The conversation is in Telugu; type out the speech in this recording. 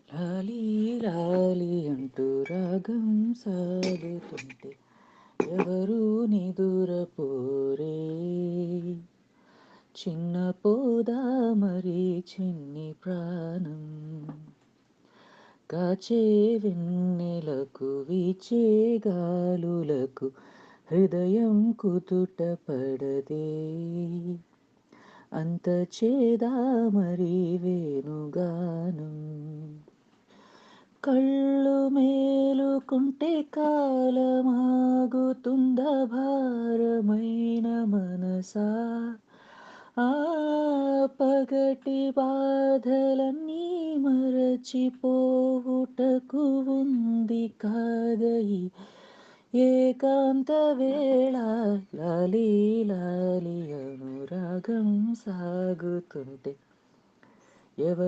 లాలీ లాలీ అంటూ రాగం సాగుతుంటే ఎవరు నిదురపోరే, చిన్న పోదా మరి చిన్ని ప్రాణం, కాచే వెన్నెలకు వీచే గాలులకు హృదయం కుదుట పడదే, అంత చేదా మరి వేణుగానం. కళ్ళు మేలుకుంటే కాలమాగుతుందా భారమైన మనసా, ఆ పగటి బాధలన్నీ మరచిపోవుటకు ఉంది కాదయి ఏకాంత వేళ. లాలి లాలి అనురాగం సాగుతుంటే ఎవరు